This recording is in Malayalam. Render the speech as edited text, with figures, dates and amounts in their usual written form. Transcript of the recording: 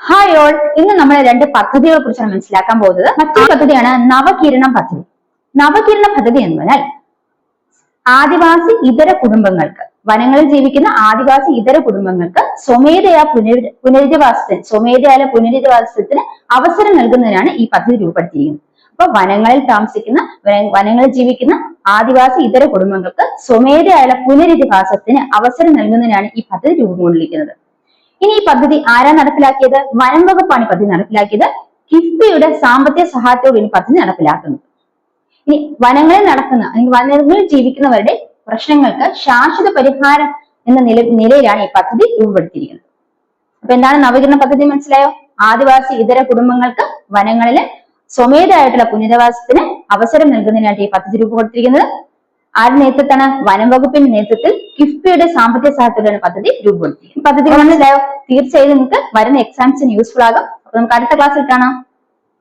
ഹായ് ഓൾ, ഇന്ന് നമ്മൾ രണ്ട് പദ്ധതികളെ കുറിച്ചാണ് മനസ്സിലാക്കാൻ പോകുന്നത്. മറ്റൊരു പദ്ധതിയാണ് നവകിരണം പദ്ധതി. നവകിരണ പദ്ധതി എന്ന് പറഞ്ഞാൽ ആദിവാസി ഇതര കുടുംബങ്ങൾക്ക്, വനങ്ങളിൽ ജീവിക്കുന്ന ആദിവാസി ഇതര കുടുംബങ്ങൾക്ക് സ്വമേധയാ പുനരധിവാസത്തിന് അവസരം നൽകുന്നതിനാണ് ഈ പദ്ധതി രൂപപ്പെടുത്തിയിരിക്കുന്നത്. അപ്പൊ വനങ്ങളിൽ താമസിക്കുന്ന, വനങ്ങളിൽ ജീവിക്കുന്ന ആദിവാസി ഇതര കുടുംബങ്ങൾക്ക് സ്വമേധയായുള്ള പുനരധിവാസത്തിന് അവസരം നൽകുന്നതിനാണ് ഈ പദ്ധതി രൂപം കൊണ്ടിരിക്കുന്നത്. ഇനി ഈ പദ്ധതി ആരാ നടപ്പിലാക്കിയത്? വനം വകുപ്പാണ് ഈ പദ്ധതി നടപ്പിലാക്കിയത്. കിഫ്ബിയുടെ സാമ്പത്തിക സഹായത്തോടെ ഈ പദ്ധതി നടപ്പിലാക്കുന്നത്. ഇനി വനങ്ങളിൽ നടക്കുന്ന അല്ലെങ്കിൽ വനങ്ങളിൽ ജീവിക്കുന്നവരുടെ പ്രശ്നങ്ങൾക്ക് ശാശ്വത പരിഹാരം എന്ന നിലയിലാണ് ഈ പദ്ധതി രൂപപ്പെടുത്തിയിരിക്കുന്നത്. അപ്പൊ എന്താണ് നവീകരണ പദ്ധതി മനസ്സിലായോ? ആദിവാസി ഇതര കുടുംബങ്ങൾക്ക് വനങ്ങളിലെ സ്വമേധയായിട്ടുള്ള പുനരധിവാസത്തിന് അവസരം നൽകുന്നതിനായിട്ട് ഈ പദ്ധതി രൂപപ്പെടുത്തിയിരിക്കുന്നത്. ആരുടെ നേതൃത്വത്താണ്? വനം വകുപ്പിന്റെ നേതൃത്വത്തിൽ കിഫ്ബിയുടെ സാമ്പത്തിക സഹായത്തോടെയാണ് പദ്ധതി രൂപപ്പെടുത്തിയത്. പദ്ധതി മനസ്സിലായോ? തീർച്ചയായും നിങ്ങൾക്ക് വരുന്ന എക്സാംസിന് യൂസ്ഫുൾ ആകും. അപ്പൊ നമുക്ക് അടുത്ത ക്ലാസ്സിൽ കാണാം.